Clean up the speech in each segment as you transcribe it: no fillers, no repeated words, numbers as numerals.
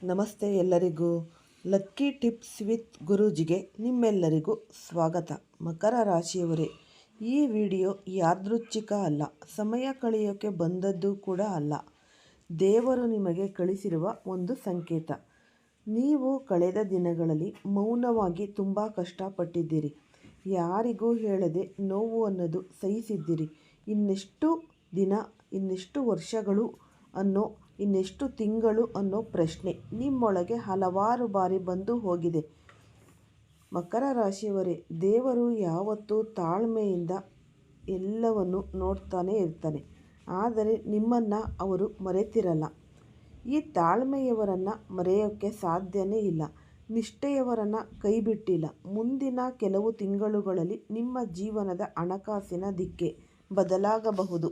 ನಮಸ್ತೆ ಎಲ್ಲರಿಗೂ. Lucky tips with ಗುರೂಜಿಗೆ ನಿಮ್ಮೆಲ್ಲರಿಗೂ ಸ್ವಾಗತ. ಮಕರ ರಾಶಿಯವರೇ, ಈ ವಿಡಿಯೋ ಯಾದೃಚ್ಛಿಕ ಅಲ್ಲ, ಸಮಯ ಕಳೆಯೋಕ್ಕೆ ಬಂದದ್ದು ಕೂಡ ಅಲ್ಲ. ದೇವರು ನಿಮಗೆ ಕಳಿಸಿರುವ ಒಂದು ಸಂಕೇತ. ನೀವು ಕಳೆದ ದಿನಗಳಲ್ಲಿ ಮೌನವಾಗಿ ತುಂಬ ಕಷ್ಟಪಟ್ಟಿದ್ದೀರಿ. ಯಾರಿಗೂ ಹೇಳದೆ ನೋವು ಅನ್ನೋದು ಸಹಿಸಿದ್ದೀರಿ. ಇನ್ನೆಷ್ಟು ದಿನ, ಇನ್ನೆಷ್ಟು ವರ್ಷಗಳು ಇನ್ನೆಷ್ಟು ತಿಂಗಳು ಅನ್ನೋ ಪ್ರಶ್ನೆ ನಿಮ್ಮೊಳಗೆ ಹಲವಾರು ಬಾರಿ ಬಂದು ಹೋಗಿದೆ. ಮಕರ ರಾಶಿಯವರೇ, ದೇವರು ಯಾವತ್ತೂ ತಾಳ್ಮೆಯಿಂದ ಎಲ್ಲವನ್ನು ನೋಡ್ತಾನೆ ಇರ್ತಾನೆ. ಆದರೆ ನಿಮ್ಮನ್ನು ಅವರು ಮರೆತಿರಲ್ಲ. ಈ ತಾಳ್ಮೆಯವರನ್ನು ಮರೆಯೋಕ್ಕೆ ಸಾಧ್ಯನೇ ಇಲ್ಲ. ನಿಷ್ಠೆಯವರನ್ನು ಕೈಬಿಟ್ಟಿಲ್ಲ. ಮುಂದಿನ ಕೆಲವು ತಿಂಗಳುಗಳಲ್ಲಿ ನಿಮ್ಮ ಜೀವನದ ಹಣಕಾಸಿನ ದಿಕ್ಕೆ ಬದಲಾಗಬಹುದು.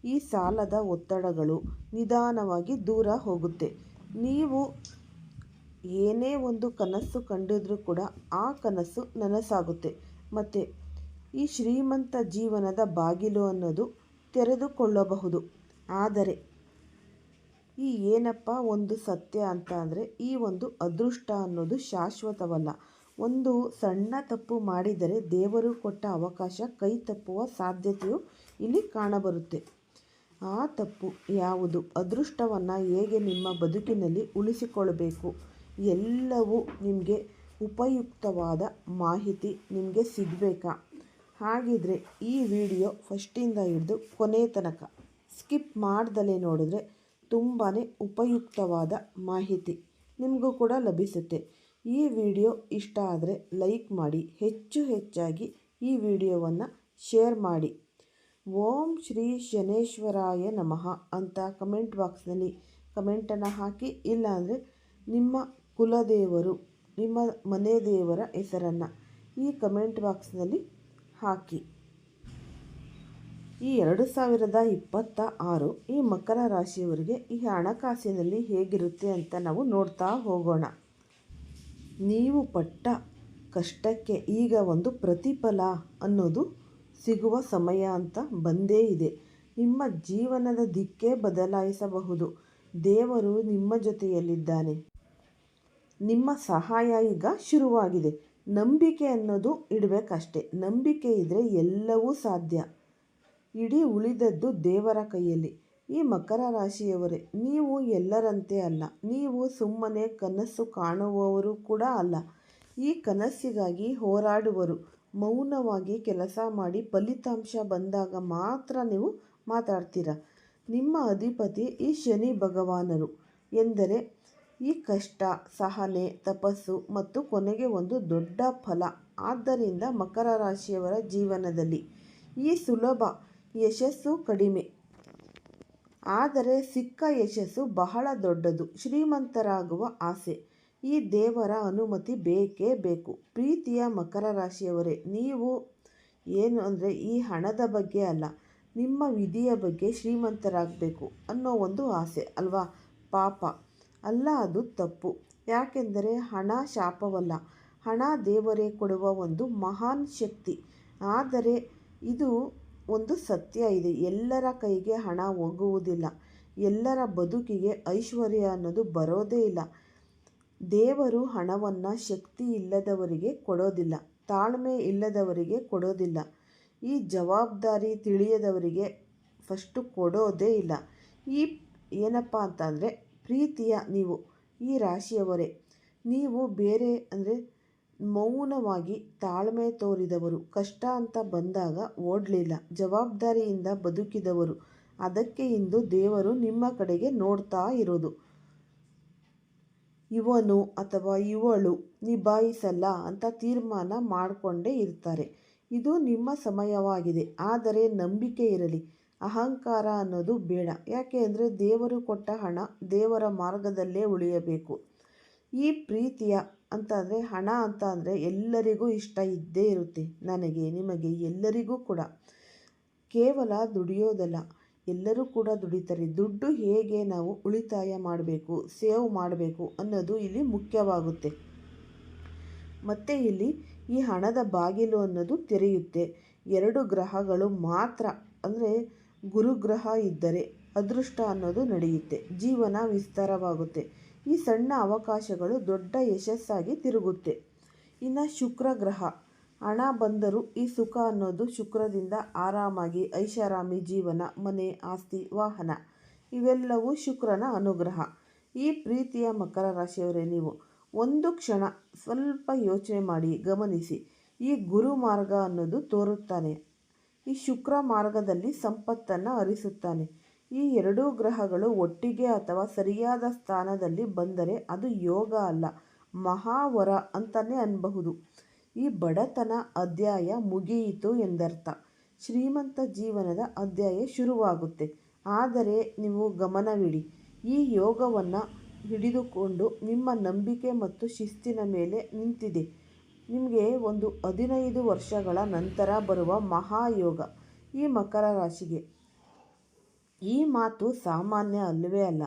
ಈ ಸಾಲದ ಒತ್ತಡಗಳು ನಿಧಾನವಾಗಿ ದೂರ ಹೋಗುತ್ತೆ. ನೀವು ಏನೇ ಒಂದು ಕನಸು ಕಂಡಿದ್ರೂ ಕೂಡ ಆ ಕನಸು ನನಸಾಗುತ್ತೆ. ಮತ್ತು ಈ ಶ್ರೀಮಂತ ಜೀವನದ ಬಾಗಿಲು ಅನ್ನೋದು ತೆರೆದುಕೊಳ್ಳಬಹುದು. ಆದರೆ ಏನಪ್ಪ ಒಂದು ಸತ್ಯ ಅಂತ ಅಂದರೆ, ಈ ಒಂದು ಅದೃಷ್ಟ ಅನ್ನೋದು ಶಾಶ್ವತವಲ್ಲ. ಒಂದು ಸಣ್ಣ ತಪ್ಪು ಮಾಡಿದರೆ ದೇವರು ಕೊಟ್ಟ ಅವಕಾಶ ಕೈ ತಪ್ಪುವ ಸಾಧ್ಯತೆಯು ಇಲ್ಲಿ ಕಾಣಬರುತ್ತೆ. ಆ ತಪ್ಪು ಯಾವುದು, ಅದೃಷ್ಟವನ್ನು ಹೇಗೆ ನಿಮ್ಮ ಬದುಕಿನಲ್ಲಿ ಉಳಿಸಿಕೊಳ್ಳಬೇಕು, ಎಲ್ಲವೂ ನಿಮಗೆ ಉಪಯುಕ್ತವಾದ ಮಾಹಿತಿ ನಿಮಗೆ ಸಿಗಬೇಕಾ? ಹಾಗಿದ್ರೆ ಈ ವಿಡಿಯೋ ಫಸ್ಟಿಂದ ಹಿಡಿದು ಕೊನೆ ತನಕ ಸ್ಕಿಪ್ ಮಾಡ್ದಲೇ ನೋಡಿದ್ರೆ ತುಂಬಾ ಉಪಯುಕ್ತವಾದ ಮಾಹಿತಿ ನಿಮಗೂ ಕೂಡ ಲಭಿಸುತ್ತೆ. ಈ ವಿಡಿಯೋ ಇಷ್ಟ ಆದರೆ ಲೈಕ್ ಮಾಡಿ, ಹೆಚ್ಚಾಗಿ ಈ ವಿಡಿಯೋವನ್ನು ಶೇರ್ ಮಾಡಿ. ಓಂ ಶ್ರೀ ಶನೇಶ್ವರಾಯ ನಮಃ ಅಂತ ಕಮೆಂಟ್ ಬಾಕ್ಸ್ನಲ್ಲಿ ಕಮೆಂಟನ್ನು ಹಾಕಿ. ಇಲ್ಲಾಂದರೆ ನಿಮ್ಮ ಕುಲದೇವರು, ನಿಮ್ಮ ಮನೆ ದೇವರ ಹೆಸರನ್ನು ಈ ಕಮೆಂಟ್ ಬಾಕ್ಸ್ನಲ್ಲಿ ಹಾಕಿ. ಈ 2026 ಈ ಮಕರ ರಾಶಿಯವರಿಗೆ ಈ ಹಣಕಾಸಿನಲ್ಲಿ ಹೇಗಿರುತ್ತೆ ಅಂತ ನಾವು ನೋಡ್ತಾ ಹೋಗೋಣ. ನೀವು ಪಟ್ಟ ಕಷ್ಟಕ್ಕೆ ಈಗ ಒಂದು ಪ್ರತಿಫಲ ಅನ್ನೋದು ಸಿಗುವ ಸಮಯ ಅಂತ ಬಂದೇ ಇದೆ. ನಿಮ್ಮ ಜೀವನದ ದಿಕ್ಕೇ ಬದಲಾಯಿಸಬಹುದು. ದೇವರು ನಿಮ್ಮ ಜೊತೆಯಲ್ಲಿದ್ದಾನೆ. ನಿಮ್ಮ ಸಹಾಯ ಈಗ ಶುರುವಾಗಿದೆ. ನಂಬಿಕೆ ಅನ್ನೋದು ಇಡಬೇಕಷ್ಟೆ. ನಂಬಿಕೆ ಇದ್ದರೆ ಎಲ್ಲವೂ ಸಾಧ್ಯ. ಇಡೀ ಉಳಿದದ್ದು ದೇವರ ಕೈಯಲ್ಲಿ. ಈ ಮಕರ ರಾಶಿಯವರೇ, ನೀವು ಎಲ್ಲರಂತೆ ಅಲ್ಲ. ನೀವು ಸುಮ್ಮನೆ ಕನಸು ಕಾಣುವವರು ಕೂಡ ಅಲ್ಲ. ಈ ಕನಸಿಗಾಗಿ ಹೋರಾಡುವರು. ಮೌನವಾಗಿ ಕೆಲಸ ಮಾಡಿ ಫಲಿತಾಂಶ ಬಂದಾಗ ಮಾತ್ರ ನೀವು ಮಾತಾಡ್ತೀರ. ನಿಮ್ಮ ಅಧಿಪತಿ ಈ ಶನಿ ಭಗವಾನರು ಎಂದರೆ ಈ ಕಷ್ಟ, ಸಹನೆ, ತಪಸ್ಸು ಮತ್ತು ಕೊನೆಗೆ ಒಂದು ದೊಡ್ಡ ಫಲ. ಆದ್ದರಿಂದ ಮಕರ ರಾಶಿಯವರ ಜೀವನದಲ್ಲಿ ಈ ಸುಲಭ ಯಶಸ್ಸು ಕಡಿಮೆ, ಆದರೆ ಸಿಕ್ಕ ಯಶಸ್ಸು ಬಹಳ ದೊಡ್ಡದು. ಶ್ರೀಮಂತರಾಗುವ ಆಸೆ, ಈ ದೇವರ ಅನುಮತಿ ಬೇಕೇ ಬೇಕು. ಪ್ರೀತಿಯ ಮಕರ ರಾಶಿಯವರೇ, ನೀವು ಏನು ಅಂದರೆ ಈ ಹಣದ ಬಗ್ಗೆ ಅಲ್ಲ, ನಿಮ್ಮ ವಿಧಿಯ ಬಗ್ಗೆ ಶ್ರೀಮಂತರಾಗಬೇಕು ಅನ್ನೋ ಒಂದು ಆಸೆ ಅಲ್ವಾ? ಪಾಪ ಅಲ್ಲ, ಅದು ತಪ್ಪು. ಯಾಕೆಂದರೆ ಹಣ ಶಾಪವಲ್ಲ, ಹಣ ದೇವರೇ ಕೊಡುವ ಒಂದು ಮಹಾನ್ ಶಕ್ತಿ. ಆದರೆ ಇದು ಒಂದು ಸತ್ಯ ಇದೆ, ಎಲ್ಲರ ಕೈಗೆ ಹಣ ಹೋಗುವುದಿಲ್ಲ. ಎಲ್ಲರ ಬದುಕಿಗೆ ಐಶ್ವರ್ಯ ಅನ್ನೋದು ಬರೋದೇ ಇಲ್ಲ. ದೇವರು ಹಣವನ್ನು ಶಕ್ತಿ ಇಲ್ಲದವರಿಗೆ ಕೊಡೋದಿಲ್ಲ, ತಾಳ್ಮೆ ಇಲ್ಲದವರಿಗೆ ಕೊಡೋದಿಲ್ಲ, ಈ ಜವಾಬ್ದಾರಿ ತಿಳಿಯದವರಿಗೆ ಫಸ್ಟು ಕೊಡೋದೇ ಇಲ್ಲ. ಏನಪ್ಪ ಅಂತಂದರೆ ಪ್ರೀತಿಯ ನೀವು ಈ ರಾಶಿಯವರೇ, ನೀವು ಬೇರೆ ಅಂದರೆ ಮೌನವಾಗಿ ತಾಳ್ಮೆ ತೋರಿದವರು. ಕಷ್ಟ ಅಂತ ಬಂದಾಗ ಓಡಲಿಲ್ಲ, ಜವಾಬ್ದಾರಿಯಿಂದ ಬದುಕಿದವರು. ಅದಕ್ಕೆ ಇಂದು ದೇವರು ನಿಮ್ಮ ಕಡೆಗೆ ನೋಡ್ತಾ ಇರೋದು. ಇವನು ಅಥವಾ ಇವಳು ನಿಭಾಯಿಸಲ್ಲ ಅಂತ ತೀರ್ಮಾನ ಮಾಡಿಕೊಂಡೇ ಇರ್ತಾರೆ. ಇದು ನಿಮ್ಮ ಸಮಯವಾಗಿದೆ. ಆದರೆ ನಂಬಿಕೆ ಇರಲಿ, ಅಹಂಕಾರ ಅನ್ನೋದು ಬೇಡ. ಯಾಕೆ ಅಂದರೆ ದೇವರು ಕೊಟ್ಟ ಹಣ ದೇವರ ಮಾರ್ಗದಲ್ಲೇ ಉಳಿಯಬೇಕು. ಈ ಪ್ರೀತಿಯ ಅಂತ ಅಂದರೆ ಹಣ ಅಂತ ಅಂದರೆ ಎಲ್ಲರಿಗೂ ಇಷ್ಟ ಇದ್ದೇ ಇರುತ್ತೆ. ನನಗೆ, ನಿಮಗೆ, ಎಲ್ಲರಿಗೂ ಕೂಡ. ಕೇವಲ ದುಡಿಯೋದಲ್ಲ, ಎಲ್ಲರೂ ಕೂಡ ದುಡಿತಾರೆ. ದುಡ್ಡು ಹೇಗೆ ನಾವು ಉಳಿತಾಯ ಮಾಡಬೇಕು, ಸೇವ್ ಮಾಡಬೇಕು ಅನ್ನೋದು ಇಲ್ಲಿ ಮುಖ್ಯವಾಗುತ್ತೆ. ಮತ್ತು ಇಲ್ಲಿ ಈ ಹಣದ ಬಾಗಿಲು ಅನ್ನೋದು ತೆರೆಯುತ್ತೆ 2 ಗ್ರಹಗಳು ಮಾತ್ರ. ಅಂದರೆ ಗುರುಗ್ರಹ ಇದ್ದರೆ ಅದೃಷ್ಟ ಅನ್ನೋದು ನಡೆಯುತ್ತೆ, ಜೀವನ ವಿಸ್ತಾರವಾಗುತ್ತೆ. ಈ ಸಣ್ಣ ಅವಕಾಶಗಳು ದೊಡ್ಡ ಯಶಸ್ಸಾಗಿ ತಿರುಗುತ್ತೆ. ಇನ್ನು ಶುಕ್ರ ಗ್ರಹ, ಹಣ ಬಂದರೂ ಈ ಸುಖ ಅನ್ನೋದು ಶುಕ್ರದಿಂದ ಆರಾಮಾಗಿ ಐಷಾರಾಮಿ ಜೀವನ, ಮನೆ, ಆಸ್ತಿ, ವಾಹನ ಇವೆಲ್ಲವೂ ಶುಕ್ರನ ಅನುಗ್ರಹ. ಈ ಪ್ರೀತಿಯ ಮಕರ ರಾಶಿಯವರೇ, ನೀವು ಒಂದು ಕ್ಷಣ ಸ್ವಲ್ಪ ಯೋಚನೆ ಮಾಡಿ ಗಮನಿಸಿ. ಈ ಗುರು ಮಾರ್ಗ ಅನ್ನೋದು ತೋರುತ್ತಾನೆ, ಈ ಶುಕ್ರ ಮಾರ್ಗದಲ್ಲಿ ಸಂಪತ್ತನ್ನು ಹರಿಸುತ್ತಾನೆ. ಈ ಎರಡೂ ಗ್ರಹಗಳು ಒಟ್ಟಿಗೆ ಅಥವಾ ಸರಿಯಾದ ಸ್ಥಾನದಲ್ಲಿ ಬಂದರೆ ಅದು ಯೋಗ ಅಲ್ಲ, ಮಹಾವರ ಅಂತಲೇ ಅನ್ನಬಹುದು. ಈ ಬಡತನ ಅಧ್ಯಾಯ ಮುಗಿಯಿತು ಎಂದರ್ಥ, ಶ್ರೀಮಂತ ಜೀವನದ ಅಧ್ಯಾಯ ಶುರುವಾಗುತ್ತೆ. ಆದರೆ ನೀವು ಗಮನವಿಡಿ, ಈ ಯೋಗವನ್ನು ಹಿಡಿದುಕೊಂಡು ನಿಮ್ಮ ನಂಬಿಕೆ ಮತ್ತು ಶಿಸ್ತಿನ ಮೇಲೆ ನಿಂತಿದೆ. ನಿಮಗೆ ಒಂದು 15 ವರ್ಷಗಳ ನಂತರ ಬರುವ ಮಹಾಯೋಗ ಈ ಮಕರ ರಾಶಿಗೆ. ಈ ಮಾತು ಸಾಮಾನ್ಯ ಅಲ್ಲವೇ ಅಲ್ಲ,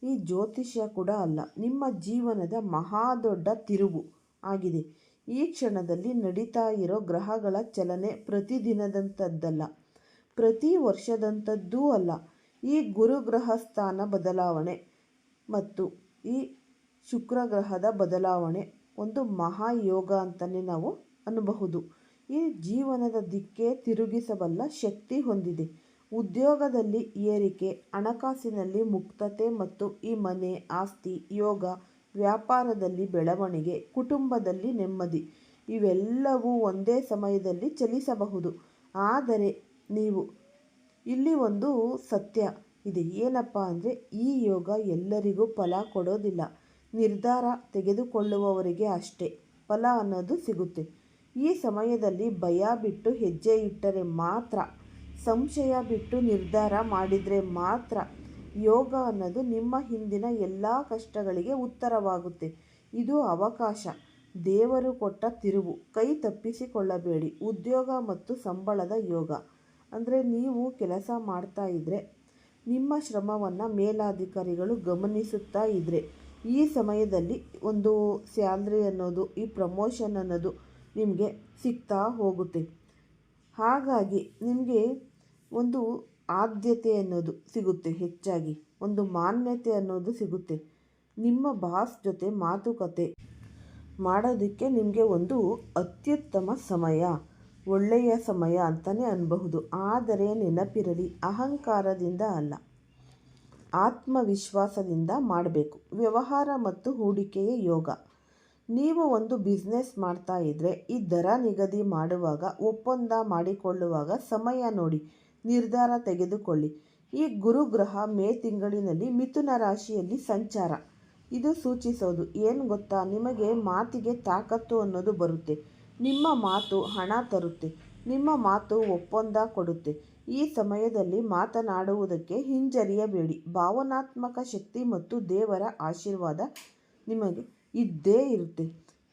ಈ ಜ್ಯೋತಿಷ್ಯ ಕೂಡ ಅಲ್ಲ, ನಿಮ್ಮ ಜೀವನದ ಮಹಾದೊಡ್ಡ ತಿರುವು ಆಗಿದೆ. ಈ ಕ್ಷಣದಲ್ಲಿ ನಡೀತಾ ಇರೋ ಗ್ರಹಗಳ ಚಲನೆ ಪ್ರತಿದಿನದಂಥದ್ದಲ್ಲ, ಪ್ರತಿ ವರ್ಷದಂಥದ್ದೂ ಅಲ್ಲ. ಈ ಗುರುಗ್ರಹ ಸ್ಥಾನ ಬದಲಾವಣೆ ಮತ್ತು ಈ ಶುಕ್ರ ಗ್ರಹದ ಬದಲಾವಣೆ ಒಂದು ಮಹಾಯೋಗ ಅಂತಲೇ ನಾವು ಅನ್ನಬಹುದು. ಈ ಜೀವನದ ದಿಕ್ಕೇ ತಿರುಗಿಸಬಲ್ಲ ಶಕ್ತಿ ಹೊಂದಿದೆ. ಉದ್ಯೋಗದಲ್ಲಿ ಏರಿಕೆ, ಹಣಕಾಸಿನಲ್ಲಿ ಮುಕ್ತತೆ ಮತ್ತು ಈ ಮನೆ, ಆಸ್ತಿ, ಯೋಗ, ವ್ಯಾಪಾರದಲ್ಲಿ ಬೆಳವಣಿಗೆ, ಕುಟುಂಬದಲ್ಲಿ ನೆಮ್ಮದಿ ಇವೆಲ್ಲವೂ ಒಂದೇ ಸಮಯದಲ್ಲಿ ಚಲಿಸಬಹುದು. ಆದರೆ ನೀವು ಇಲ್ಲಿ ಒಂದು ಸತ್ಯ ಇದೆ, ಏನಪ್ಪ ಅಂದರೆ ಈ ಯೋಗ ಎಲ್ಲರಿಗೂ ಫಲ ಕೊಡೋದಿಲ್ಲ. ನಿರ್ಧಾರ ತೆಗೆದುಕೊಳ್ಳುವವರಿಗೆ ಅಷ್ಟೇ ಫಲ ಅನ್ನೋದು ಸಿಗುತ್ತೆ. ಈ ಸಮಯದಲ್ಲಿ ಭಯ ಬಿಟ್ಟು ಹೆಜ್ಜೆ ಇಟ್ಟರೆ ಮಾತ್ರ, ಸಂಶಯ ಬಿಟ್ಟು ನಿರ್ಧಾರ ಮಾಡಿದರೆ ಮಾತ್ರ ಯೋಗ ಅನ್ನೋದು ನಿಮ್ಮ ಹಿಂದಿನ ಎಲ್ಲ ಕಷ್ಟಗಳಿಗೆ ಉತ್ತರವಾಗುತ್ತೆ. ಇದು ಅವಕಾಶ, ದೇವರು ಕೊಟ್ಟ ತಿರುವು, ಕೈ ತಪ್ಪಿಸಿಕೊಳ್ಳಬೇಡಿ. ಉದ್ಯೋಗ ಮತ್ತು ಸಂಬಳದ ಯೋಗ ಅಂದರೆ ನೀವು ಕೆಲಸ ಮಾಡ್ತಾ ಇದ್ದರೆ ನಿಮ್ಮ ಶ್ರಮವನ್ನು ಮೇಲಾಧಿಕಾರಿಗಳು ಗಮನಿಸುತ್ತಾ ಇದ್ದರೆ ಈ ಸಮಯದಲ್ಲಿ ಒಂದು ಸ್ಯಾಲ್ರಿ ಅನ್ನೋದು, ಈ ಪ್ರಮೋಷನ್ ಅನ್ನೋದು ನಿಮಗೆ ಸಿಗ್ತಾ ಹೋಗುತ್ತೆ. ಹಾಗಾಗಿ ನಿಮಗೆ ಒಂದು ಆದ್ಯತೆ ಅನ್ನೋದು ಸಿಗುತ್ತೆ, ಹೆಚ್ಚಾಗಿ ಒಂದು ಮಾನ್ಯತೆ ಅನ್ನೋದು ಸಿಗುತ್ತೆ. ನಿಮ್ಮ ಬಾಸ್ ಜೊತೆ ಮಾತುಕತೆ ಮಾಡೋದಕ್ಕೆ ನಿಮಗೆ ಒಂದು ಅತ್ಯುತ್ತಮ ಸಮಯ, ಒಳ್ಳೆಯ ಸಮಯ ಅಂತಲೇ ಅನ್ನಬಹುದು. ಆದರೆ ನೆನಪಿರಲಿ, ಅಹಂಕಾರದಿಂದ ಅಲ್ಲ, ಆತ್ಮವಿಶ್ವಾಸದಿಂದ ಮಾಡಬೇಕು. ವ್ಯವಹಾರ ಮತ್ತು ಹೂಡಿಕೆಯ ಯೋಗ, ನೀವು ಒಂದು ಬಿಸ್ನೆಸ್ ಮಾಡ್ತಾ ಇದ್ದರೆ ಈ ದರ ನಿಗದಿ ಮಾಡುವಾಗ, ಒಪ್ಪಂದ ಮಾಡಿಕೊಳ್ಳುವಾಗ ಸಮಯ ನೋಡಿ ನಿರ್ಧಾರ ತೆಗೆದುಕೊಳ್ಳಿ. ಈ ಗುರುಗ್ರಹ ಮೇ ತಿಂಗಳಿನಲ್ಲಿ ಮಿಥುನ ರಾಶಿಯಲ್ಲಿ ಸಂಚಾರ. ಇದು ಸೂಚಿಸೋದು ಏನು ಗೊತ್ತಾ, ನಿಮಗೆ ಮಾತಿಗೆ ತಾಕತ್ತು ಅನ್ನೋದು ಬರುತ್ತೆ. ನಿಮ್ಮ ಮಾತು ಹಣ ತರುತ್ತೆ, ನಿಮ್ಮ ಮಾತು ಒಪ್ಪಂದ ಕೊಡುತ್ತೆ. ಈ ಸಮಯದಲ್ಲಿ ಮಾತನಾಡುವುದಕ್ಕೆ ಹಿಂಜರಿಯಬೇಡಿ. ಭಾವನಾತ್ಮಕ ಶಕ್ತಿ ಮತ್ತು ದೇವರ ಆಶೀರ್ವಾದ ನಿಮಗೆ ಇದ್ದೇ ಇರುತ್ತೆ.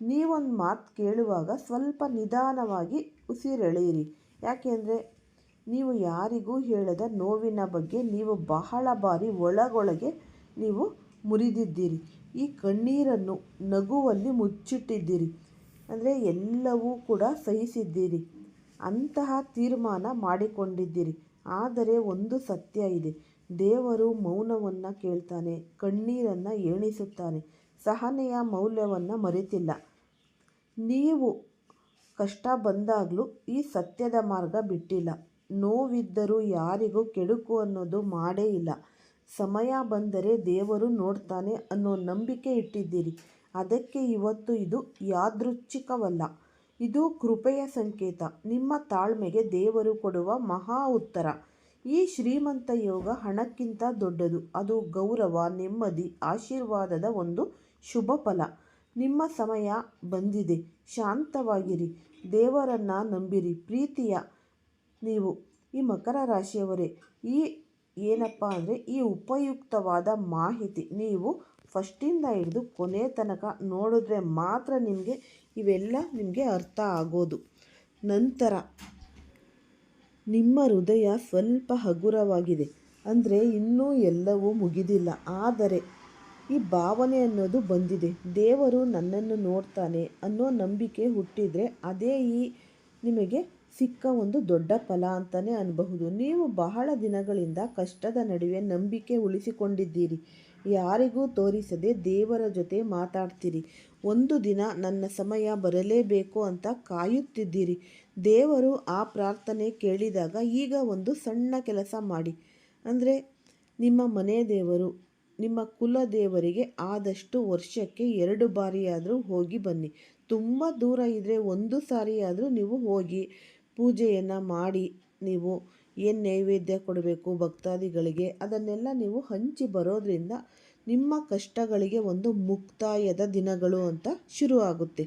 ನೀವೊಂದು ಮಾತು ಕೇಳುವಾಗ ಸ್ವಲ್ಪ ನಿಧಾನವಾಗಿ ಉಸಿರೆಳೆಯಿರಿ. ಯಾಕೆಂದರೆ ನೀವು ಯಾರಿಗೂ ಹೇಳದ ನೋವಿನ ಬಗ್ಗೆ ನೀವು ಬಹಳ ಬಾರಿ ಒಳಗೊಳಗೆ ನೀವು ಮುರಿದಿದ್ದೀರಿ. ಈ ಕಣ್ಣೀರನ್ನು ನಗುವಲ್ಲಿ ಮುಚ್ಚಿಟ್ಟಿದ್ದೀರಿ, ಅಂದರೆ ಎಲ್ಲವೂ ಕೂಡ ಸಹಿಸಿದ್ದೀರಿ, ಅಂತಹ ತೀರ್ಮಾನ ಮಾಡಿಕೊಂಡಿದ್ದೀರಿ. ಆದರೆ ಒಂದು ಸತ್ಯ ಇದೆ, ದೇವರು ಮೌನವನ್ನು ಕೇಳ್ತಾನೆ, ಕಣ್ಣೀರನ್ನು ಎಣಿಸುತ್ತಾನೆ, ಸಹನೆಯ ಮೌಲ್ಯವನ್ನು ಮರೆತಿಲ್ಲ. ನೀವು ಕಷ್ಟ ಬಂದಾಗಲೂ ಈ ಸತ್ಯದ ಮಾರ್ಗ ಬಿಟ್ಟಿಲ್ಲ. ನೋವಿದ್ದರೂ ಯಾರಿಗೂ ಕೆಡುಕು ಅನ್ನೋದು ಮಾಡೇ ಇಲ್ಲ. ಸಮಯ ಬಂದರೆ ದೇವರು ನೋಡ್ತಾನೆ ಅನ್ನೋ ನಂಬಿಕೆ ಇಟ್ಟಿದ್ದೀರಿ. ಅದಕ್ಕೆ ಇವತ್ತು ಇದು ಯಾದೃಚ್ಛಿಕವಲ್ಲ, ಇದು ಕೃಪೆಯ ಸಂಕೇತ. ನಿಮ್ಮ ತಾಳ್ಮೆಗೆ ದೇವರು ಕೊಡುವ ಮಹಾ ಉತ್ತರ. ಈ ಶ್ರೀಮಂತ ಯೋಗ ಹಣಕ್ಕಿಂತ ದೊಡ್ಡದು, ಅದು ಗೌರವ, ನೆಮ್ಮದಿ, ಆಶೀರ್ವಾದದ ಒಂದು ಶುಭ ಫಲ. ನಿಮ್ಮ ಸಮಯ ಬಂದಿದೆ, ಶಾಂತವಾಗಿರಿ, ದೇವರನ್ನು ನಂಬಿರಿ. ಪ್ರೀತಿಯ ನೀವು ಈ ಮಕರ ರಾಶಿಯವರೇ, ಈ ಏನಪ್ಪ ಅಂದರೆ ಈ ಉಪಯುಕ್ತವಾದ ಮಾಹಿತಿ ನೀವು ಫಸ್ಟಿಂದ ಹಿಡಿದು ಕೊನೆ ತನಕ ನೋಡಿದ್ರೆ ಮಾತ್ರ ಇವೆಲ್ಲ ನಿಮಗೆ ಅರ್ಥ ಆಗೋದು. ನಂತರ ನಿಮ್ಮ ಹೃದಯ ಸ್ವಲ್ಪ ಹಗುರವಾಗಿದೆ, ಅಂದರೆ ಇನ್ನೂ ಎಲ್ಲವೂ ಮುಗಿದಿಲ್ಲ, ಆದರೆ ಈ ಭಾವನೆ ಅನ್ನೋದು ಬಂದಿದೆ, ದೇವರು ನನ್ನನ್ನು ನೋಡ್ತಾನೆ ಅನ್ನೋ ನಂಬಿಕೆ ಹುಟ್ಟಿದರೆ ಅದೇ ಈ ನಿಮಗೆ ಸಿಕ್ಕ ಒಂದು ದೊಡ್ಡ ಫಲ ಅಂತಲೇ ಅನ್ನಬಹುದು. ನೀವು ಬಹಳ ದಿನಗಳಿಂದ ಕಷ್ಟದ ನಡುವೆ ನಂಬಿಕೆ ಉಳಿಸಿಕೊಂಡಿದ್ದೀರಿ. ಯಾರಿಗೂ ತೋರಿಸದೆ ದೇವರ ಜೊತೆ ಮಾತಾಡ್ತೀರಿ. ಒಂದು ದಿನ ನನ್ನ ಸಮಯ ಬರಲೇಬೇಕು ಅಂತ ಕಾಯುತ್ತಿದ್ದೀರಿ. ದೇವರು ಆ ಪ್ರಾರ್ಥನೆ ಕೇಳಿದಾಗ ಈಗ ಒಂದು ಸಣ್ಣ ಕೆಲಸ ಮಾಡಿ. ಅಂದರೆ ನಿಮ್ಮ ಮನೆ ದೇವರು, ನಿಮ್ಮ ಕುಲ ದೇವರಿಗೆ ಆದಷ್ಟು ವರ್ಷಕ್ಕೆ 2 ಬಾರಿಯಾದರೂ ಹೋಗಿ ಬನ್ನಿ. ತುಂಬ ದೂರ ಇದ್ದರೆ 1 ಸಾರಿಯಾದರೂ ನೀವು ಹೋಗಿ ಪೂಜೆಯನ್ನು ಮಾಡಿ, ನೀವು ಏನು ನೈವೇದ್ಯ ಕೊಡಬೇಕು ಭಕ್ತಾದಿಗಳಿಗೆ ಅದನ್ನೆಲ್ಲ ನೀವು ಹಂಚಿ ಬರೋದ್ರಿಂದ ನಿಮ್ಮ ಕಷ್ಟಗಳಿಗೆ ಒಂದು ಮುಕ್ತಾಯದ ದಿನಗಳು ಅಂತ ಶುರುವಾಗುತ್ತೆ.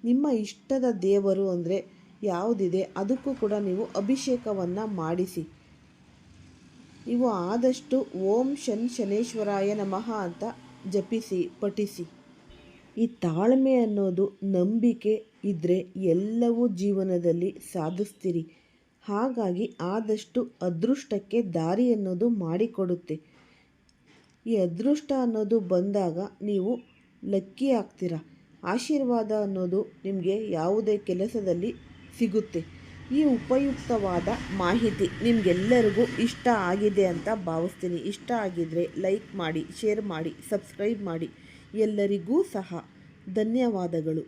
ನಿಮ್ಮ ಇಷ್ಟದ ದೇವರು ಅಂದರೆ ಯಾವುದಿದೆ ಅದಕ್ಕೂ ಕೂಡ ನೀವು ಅಭಿಷೇಕವನ್ನು ಮಾಡಿಸಿ. ನೀವು ಆದಷ್ಟು ಓಂ ಶನೇಶ್ವರಾಯ ನಮಃ ಅಂತ ಜಪಿಸಿ ಪಠಿಸಿ. ಈ ತಾಳ್ಮೆ ಅನ್ನೋದು ನಂಬಿಕೆ ಇದ್ದರೆ ಎಲ್ಲವೂ ಜೀವನದಲ್ಲಿ ಸಾಧಿಸ್ತೀರಿ. ಹಾಗಾಗಿ ಆದಷ್ಟು ಅದೃಷ್ಟಕ್ಕೆ ದಾರಿ ಅನ್ನೋದು ಮಾಡಿಕೊಡುತ್ತೆ. ಈ ಅದೃಷ್ಟ ಅನ್ನೋದು ಬಂದಾಗ ನೀವು ಲಕ್ಕಿ ಆಗ್ತೀರ. ಆಶೀರ್ವಾದ ಅನ್ನೋದು ನಿಮಗೆ ಯಾವುದೇ ಕೆಲಸದಲ್ಲಿ ಸಿಗುತ್ತೆ. ಈ ಉಪಯುಕ್ತವಾದ ಮಾಹಿತಿ ನಿಮಗೆಲ್ಲರಿಗೂ ಇಷ್ಟ ಆಗಿದೆ ಅಂತ ಭಾವಿಸ್ತೀನಿ. ಇಷ್ಟ ಆಗಿದ್ದರೆ ಲೈಕ್ ಮಾಡಿ, ಶೇರ್ ಮಾಡಿ, ಸಬ್ಸ್ಕ್ರೈಬ್ ಮಾಡಿ. ಎಲ್ಲರಿಗೂ ಸಹ ಧನ್ಯವಾದಗಳು.